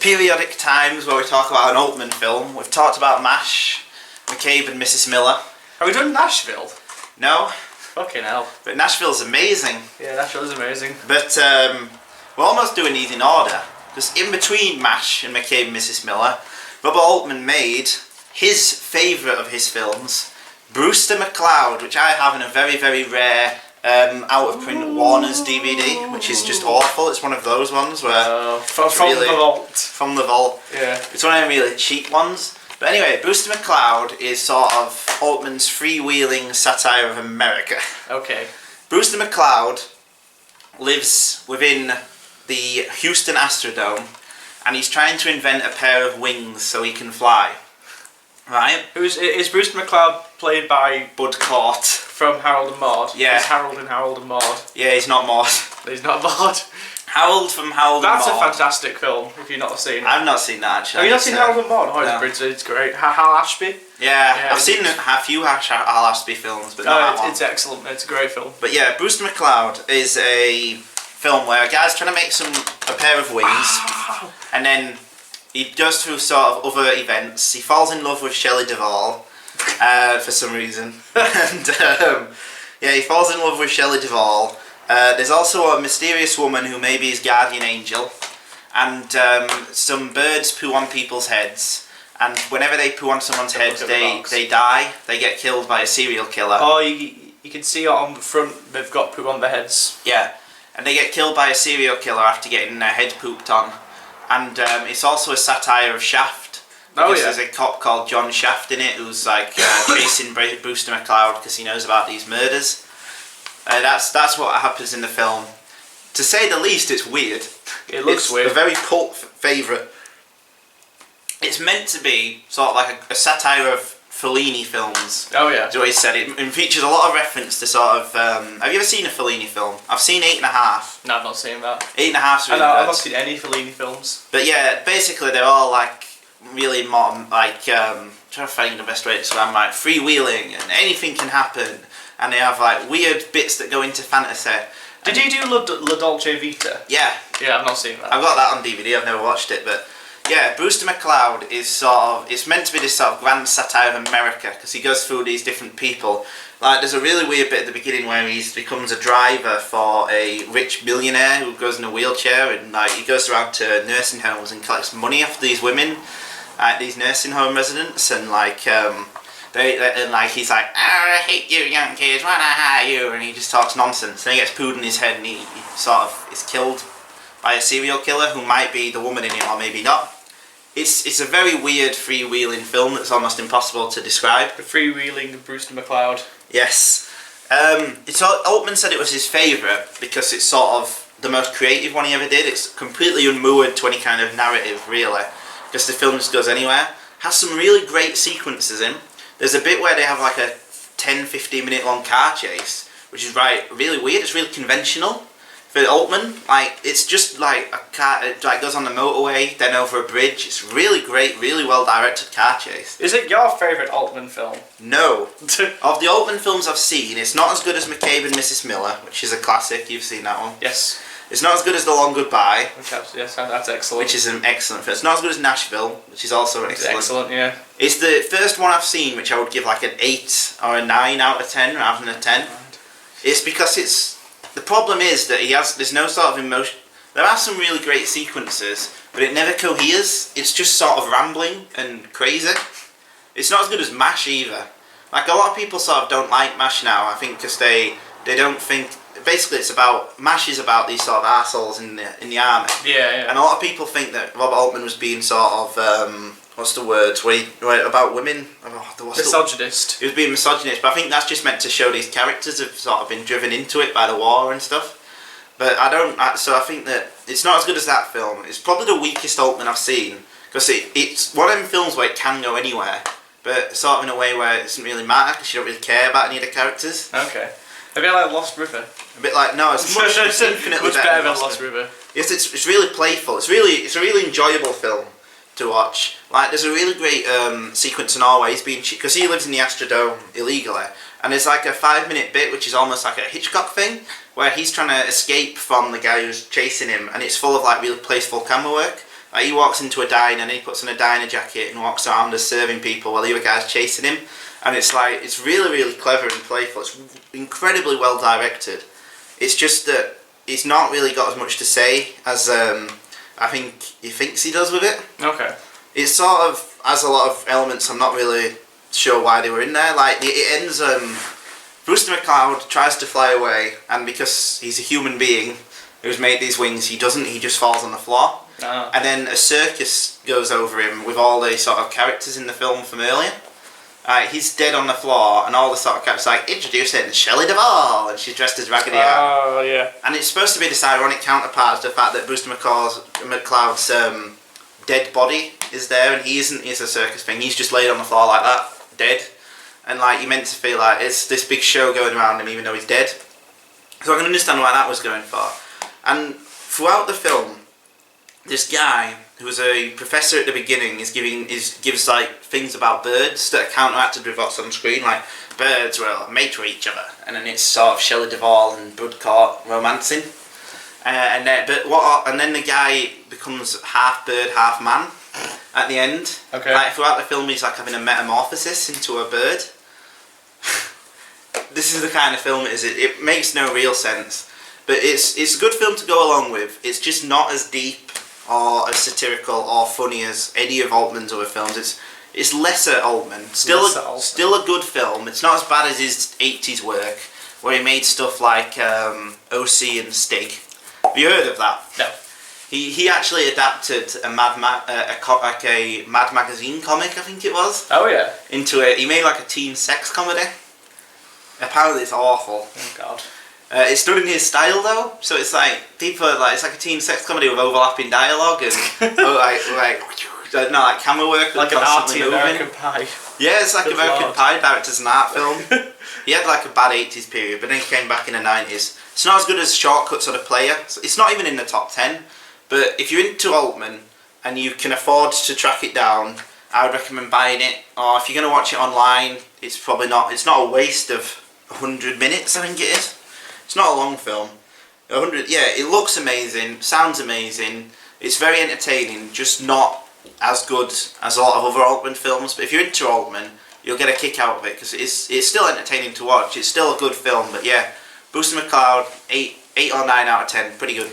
periodic times where we talk about an Altman film. We've talked about MASH, McCabe and Mrs. Miller. Have we done Nashville? No. Fucking hell. But Nashville's amazing. Yeah, Nashville is amazing. But we're almost doing these in order. Because in between MASH and McCabe and Mrs. Miller, Robert Altman made his favourite of his films, Brewster McCloud, which I have in a very, very rare out-of-print Warner's DVD, which is just awful. It's one of those ones where... from really, the vault. From the vault. Yeah. It's one of the really cheap ones. But anyway, Brewster McCloud is sort of Altman's freewheeling satire of America. Okay. Brewster McCloud lives within the Houston Astrodome, and he's trying to invent a pair of wings so he can fly. Right? Is Brewster McCloud played by Bud Cort. from Harold and Maude? Yeah. Is Harold in Harold and Maude? Yeah, he's not Maud. He's not Maude. Harold from Harold and Maude. That's a fantastic film, if you've not seen it. I've not seen that, actually. Have you not seen Harold and Maude? Oh, No. it's great. Hal Ashby? Yeah, I've seen a few Al Ashby films, but not that one. It's excellent. It's a great film. But yeah, Brewster McCloud is a film where a guy's trying to make a pair of wings, and then he goes through sort of other events. He falls in love with Shelley Duvall for some reason, and yeah, he falls in love with Shelley Duvall. There's also a mysterious woman who may be his guardian angel, and some birds poo on people's heads. And whenever they poo on someone's head, they die. They get killed by a serial killer. Oh, you can see it on the front. They've got poo on their heads. Yeah, and they get killed by a serial killer after getting their head pooped on. And it's also a satire of Shaft. Because there's a cop called John Shaft in it who's like chasing Brewster McCloud because he knows about these murders. That's what happens in the film. To say the least, it's weird. It looks weird. It's a very cult favourite. It's meant to be sort of like a satire of Fellini films. Oh yeah. That's what he said. It features a lot of reference to sort of... have you ever seen a Fellini film? I've seen 8.5. No, I've not seen that. 8.5's really good. I've not seen any Fellini films. But yeah, basically they're all like really modern, like trying to find the best way to describe them, like freewheeling and anything can happen. And they have like weird bits that go into fantasy. Did you do La Dolce Vita? Yeah. Yeah, I've not seen that. I've got that on DVD, I've never watched it, but... Yeah, Brewster McCloud is sort of, it's meant to be this sort of grand satire of America because he goes through these different people. Like there's a really weird bit at the beginning where he becomes a driver for a rich millionaire who goes in a wheelchair, and like he goes around to nursing homes and collects money off these women, these nursing home residents, and like and like he's like, I hate you young kids, why not hire you? And he just talks nonsense. Then he gets pooed in his head and he sort of is killed by a serial killer who might be the woman in it or maybe not. It's a very weird freewheeling film that's almost impossible to describe. The freewheeling Brewster McCloud. Yes. Altman said it was his favourite because it's sort of the most creative one he ever did. It's completely unmoored to any kind of narrative, really, because the film just goes anywhere. Has some really great sequences in. There's a bit where they have like a 10-15 minute long car chase, which is really weird. It's really conventional. For Altman, like it's just like a car, it like goes on the motorway, then over a bridge. It's really great, really well directed car chase. Is it your favourite Altman film? No. Of the Altman films I've seen, it's not as good as McCabe and Mrs. Miller, which is a classic. You've seen that one. Yes. It's not as good as The Long Goodbye. Yes, that's excellent. Which is an excellent film. It's not as good as Nashville, which is also excellent. It's excellent, yeah. It's the first one I've seen, which I would give like an 8 or a 9 out of 10 rather than a 10. Right. It's because it's... The problem is that there's no sort of emotion. There are some really great sequences, but it never coheres. It's just sort of rambling and crazy. It's not as good as MASH either. Like a lot of people sort of don't like MASH now, I think, because they don't think... Basically MASH is about these sort of assholes in the army. Yeah. And a lot of people think that Robert Altman was being sort of... what's the word? About women? Misogynist. He was being misogynist, but I think that's just meant to show these characters have sort of been driven into it by the war and stuff. But so I think that it's not as good as that film. It's probably the weakest Altman I've seen, because it's one of them films where it can go anywhere, but sort of in a way where it doesn't really matter because you don't really care about any of the characters. Okay. A bit like Lost River. A bit like, no, it's infinitely better than Lost River. Yes, it's really playful. It's a really enjoyable film to watch. Like there's a really great sequence in Always because he lives in the Astrodome illegally, and there's like a 5-minute bit which is almost like a Hitchcock thing where he's trying to escape from the guy who's chasing him, and it's full of like really playful camera work. Like he walks into a diner and he puts on a diner jacket and walks around as serving people while the other guy's chasing him. And it's like, it's really, really clever and playful. It's incredibly well directed. It's just that he's not really got as much to say as I think he thinks he does with it. Okay. It sort of has a lot of elements I'm not really sure why they were in there. Like, it ends, Brewster McCloud tries to fly away, and because he's a human being who's made these wings, he doesn't, he just falls on the floor. Oh. And then a circus goes over him with all the sort of characters in the film from earlier. He's dead on the floor, and all the sort of characters like, introducing Shelley Duvall, and she's dressed as Raggedy Ann. Oh, yeah. And it's supposed to be this ironic counterpart to the fact that Brewster McCloud's dead body is there, and he isn't. He's a circus thing. He's just laid on the floor like that, dead. And like you're meant to feel like it's this big show going around him, even though he's dead. So I can understand why that was going for. And throughout the film, this guy who was a professor at the beginning gives like things about birds that are counteracted with what's on screen, like birds will mate to each other, and then it's sort of Shelley Duvall and Bud Cort romancing. And then the guy becomes half bird, half man at the end. Okay. Like throughout the film, he's like having a metamorphosis into a bird. This is the kind of film it is. It makes no real sense, but it's a good film to go along with. It's just not as deep or as satirical or funny as any of Altman's other films. It's lesser Altman. Still a good film. It's not as bad as his 80s work, where he made stuff like OC and Stig. Have you heard of that? No. He actually adapted a Mad Magazine comic, I think it was. Oh yeah. He made like a teen sex comedy. Apparently it's awful. Oh god. It's done in his style though, so it's like it's like a teen sex comedy with overlapping dialogue and like camera work, like an arty moving. American Pie. Yeah, it's like Good American Lord. Pie directed as an art film. He had like a bad 80s period, but then he came back in the 90s. It's not as good as Shortcuts or The Player. It's not even in the top 10. But if you're into Altman and you can afford to track it down, I would recommend buying it. Or if you're going to watch it online, it's probably not. It's not a waste of 100 minutes, I think it is. It's not a long film. 100. Yeah, it looks amazing, sounds amazing. It's very entertaining, just not as good as a lot of other Altman films. But if you're into Altman, you'll get a kick out of it because it's still entertaining to watch. It's still a good film. But yeah, Brewster McCloud, 8 or 9 out of 10, pretty good.